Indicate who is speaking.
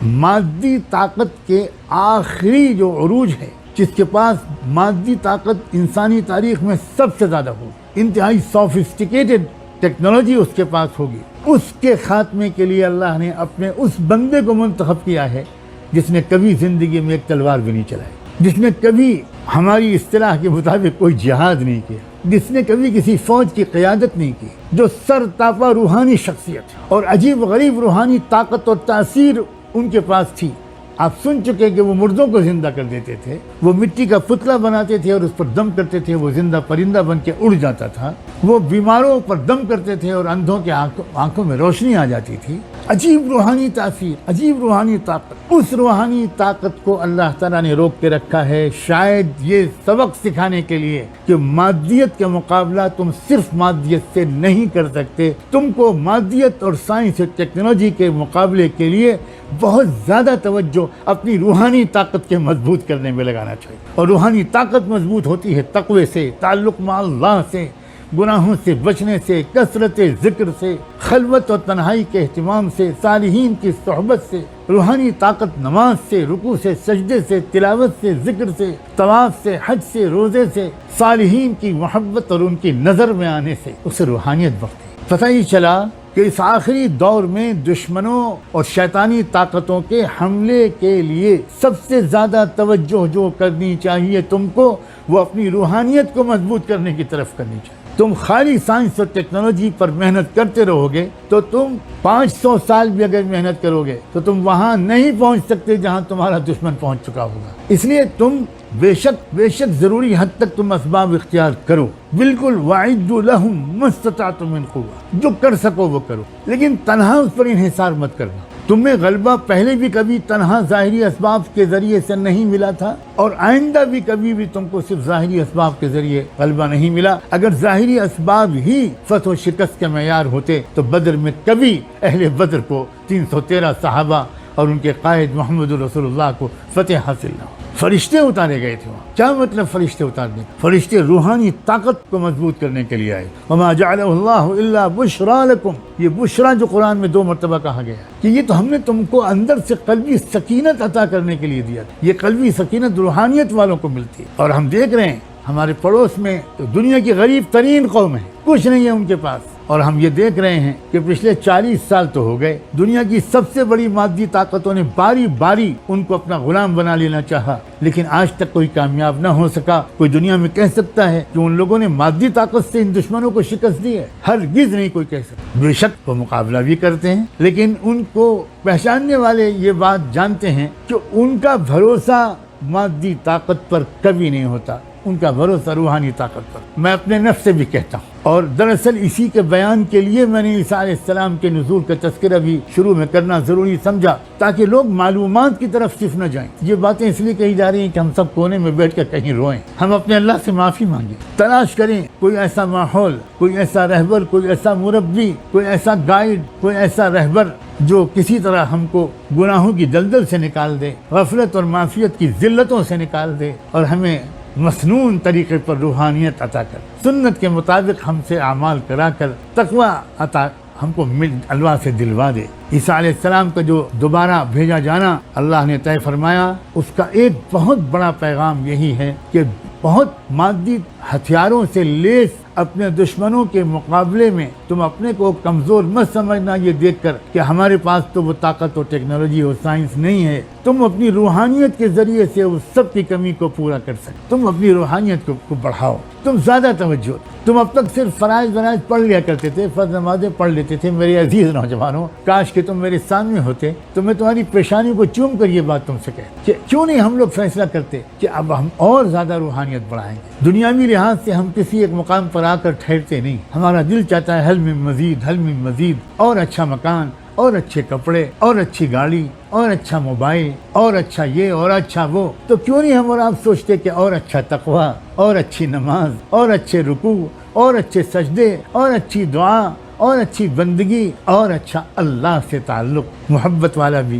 Speaker 1: مادی طاقت کے آخری جو عروج ہے، جس کے پاس مادی طاقت انسانی تاریخ میں سب سے زیادہ ہوگی، انتہائی سوفسٹیکیٹڈ ٹیکنالوجی اس کے پاس ہوگی، اس کے خاتمے کے لیے اللہ نے اپنے اس بندے کو منتخب کیا ہے جس نے کبھی زندگی میں ایک تلوار بھی نہیں چلائی، جس نے کبھی ہماری اصطلاح کے مطابق کوئی جہاد نہیں کیا، جس نے کبھی کسی فوج کی قیادت نہیں کی، جو سر تاپا روحانی شخصیت اور عجیب غریب روحانی طاقت اور تاثیر ان کے پاس تھی۔ آپ سن چکے کہ وہ مردوں کو زندہ کر دیتے تھے، وہ مٹی کا پتلا بناتے تھے اور اس پر دم کرتے تھے، وہ زندہ پرندہ بن کے اڑ جاتا تھا، وہ بیماروں پر دم کرتے تھے اور اندھوں کے آنکھوں میں روشنی آ جاتی تھی۔ عجیب روحانی تاثیر، عجیب روحانی طاقت، اس روحانی طاقت کو اللہ تعالیٰ نے روک کے رکھا ہے، شاید یہ سبق سکھانے کے لیے کہ مادیت کا مقابلہ تم صرف مادیت سے نہیں کر سکتے، تم کو مادیت اور سائنس اور ٹیکنالوجی کے مقابلے کے لیے بہت زیادہ توجہ اپنی روحانی طاقت کے مضبوط کرنے میں لگانا چاہیے۔ اور روحانی طاقت مضبوط ہوتی ہے تقوی سے، تعلق مع اللہ سے، گناہوں سے بچنے سے، کثرت ذکر سے، خلوت اور تنہائی کے اہتمام سے، صالحین کی صحبت سے۔ روحانی طاقت نماز سے، رکوع سے، سجدے سے، تلاوت سے، ذکر سے، طواف سے، حج سے، روزے سے، صالحین کی محبت اور ان کی نظر میں آنے سے اسے روحانیت بخشتی ہے۔ پتہ ہی چلا کہ اس آخری دور میں دشمنوں اور شیطانی طاقتوں کے حملے کے لیے سب سے زیادہ توجہ جو کرنی چاہیے تم کو، وہ اپنی روحانیت کو مضبوط کرنے کی طرف کرنی چاہیے۔ تم خالی سائنس اور ٹیکنالوجی پر محنت کرتے رہو گے تو تم 500 سال بھی اگر محنت کرو گے تو تم وہاں نہیں پہنچ سکتے جہاں تمہارا دشمن پہنچ چکا ہوگا۔ اس لیے تم بے شک ضروری حد تک تم اسباب اختیار کرو، بالکل وَأَعِدُّوا لَهُم مَا اسْتَطَعْتُم مِّن قُوَّةٍ، جو کر سکو وہ کرو، لیکن تنہا اس پر انحصار مت کرنا۔ تمہیں غلبہ پہلے بھی کبھی تنہا ظاہری اسباب کے ذریعے سے نہیں ملا تھا، اور آئندہ بھی کبھی بھی تم کو صرف ظاہری اسباب کے ذریعے غلبہ نہیں ملا۔ اگر ظاہری اسباب ہی فتح و شکست کے معیار ہوتے تو بدر میں کبھی اہل بدر کو 313 صحابہ اور ان کے قائد محمد رسول اللہ کو فتح حاصل نہ ہو۔ فرشتے اتارے گئے تھے وہاں۔ کیا مطلب فرشتے اتارنے؟ فرشتے روحانی طاقت کو مضبوط کرنے کے لیے آئے۔ وما جعلہ اللہ الا بشرا لکم، یہ بشرا جو قرآن میں 2 مرتبہ کہا گیا ہے کہ یہ تو ہم نے تم کو اندر سے قلبی سکینت عطا کرنے کے لیے دیا تھا۔ یہ قلبی سکینت روحانیت والوں کو ملتی ہے، اور ہم دیکھ رہے ہیں ہمارے پڑوس میں دنیا کی غریب ترین قوم ہے، کچھ نہیں ہے ان کے پاس، اور ہم یہ دیکھ رہے ہیں کہ پچھلے 40 سال تو ہو گئے دنیا کی سب سے بڑی مادی طاقتوں نے باری باری ان کو اپنا غلام بنا لینا چاہا، لیکن آج تک کوئی کامیاب نہ ہو سکا۔ کوئی دنیا میں کہہ سکتا ہے کہ ان لوگوں نے مادی طاقت سے ان دشمنوں کو شکست دی ہے؟ ہرگز نہیں کوئی کہہ سکتا۔ بے شک وہ مقابلہ بھی کرتے ہیں، لیکن ان کو پہچاننے والے یہ بات جانتے ہیں کہ ان کا بھروسہ مادی طاقت پر کبھی نہیں ہوتا، ان کا بھروسہ روحانی طاقت پر۔ میں اپنے نفس سے بھی کہتا ہوں، اور دراصل اسی کے بیان کے لیے میں نے عیسیٰ علیہ السلام کے نزول کا تذکرہ بھی شروع میں کرنا ضروری سمجھا، تاکہ لوگ معلومات کی طرف صرف نہ جائیں۔ یہ باتیں اس لیے کہی جا رہی ہیں کہ ہم سب کونے میں بیٹھ کر کہیں روئیں، ہم اپنے اللہ سے معافی مانگیں، تلاش کریں کوئی ایسا ماحول، کوئی ایسا رہبر، کوئی ایسا مربی، کوئی ایسا گائیڈ، کوئی ایسا رہبر جو کسی طرح ہم کو گناہوں کی دلدل سے نکال دے، غفلت اور معصیت کی ذلتوں سے نکال دے، اور ہمیں مسنون طریقے پر روحانیت عطا کر، سنت کے مطابق ہم سے اعمال کرا کر تقوی عطا ہم کو اللہ سے دلوا دے۔ عیسیٰ علیہ السلام کا جو دوبارہ بھیجا جانا اللہ نے طے فرمایا، اس کا ایک بہت بڑا پیغام یہی ہے کہ بہت مادی ہتھیاروں سے لیس اپنے دشمنوں کے مقابلے میں تم اپنے کو کمزور مت سمجھنا، یہ دیکھ کر کہ ہمارے پاس تو وہ طاقت اور ٹیکنالوجی اور سائنس نہیں ہے۔ تم اپنی روحانیت کے ذریعے سے اس سب کی کمی کو پورا کر سکتے، تم اپنی روحانیت کو بڑھاؤ، تم زیادہ توجہ۔ تم اب تک صرف فرائض پڑھ لیا کرتے تھے، فرض نمازیں پڑھ لیتے تھے۔ میرے عزیز نوجوانوں، کاش کہ تم میرے سامنے ہوتے تو میں تمہاری پیشانی کو چوم کر یہ بات تم سے کہتا کہ کیوں نہیں ہم لوگ فیصلہ کرتے کہ اب ہم اور زیادہ روحانیت بڑھائیں گے۔ دنیاوی لحاظ سے ہم کسی ایک مقام پر آ کر ٹھہرتے نہیں، ہمارا دل چاہتا ہے حل میں مزید، اور اچھا مکان، اور اچھے کپڑے، اور اچھی گاڑی، اور اچھا موبائل، اور اچھا یہ اور اچھا وہ۔ تو کیوں نہیں ہم اور آپ سوچتے کہ اور اچھا تقوی، اور اچھی نماز، اور اچھے رکوع، اور اچھے سجدے، اور اچھی دعا، اور اچھی بندگی، اور اچھا اللہ سے تعلق محبت والا بھی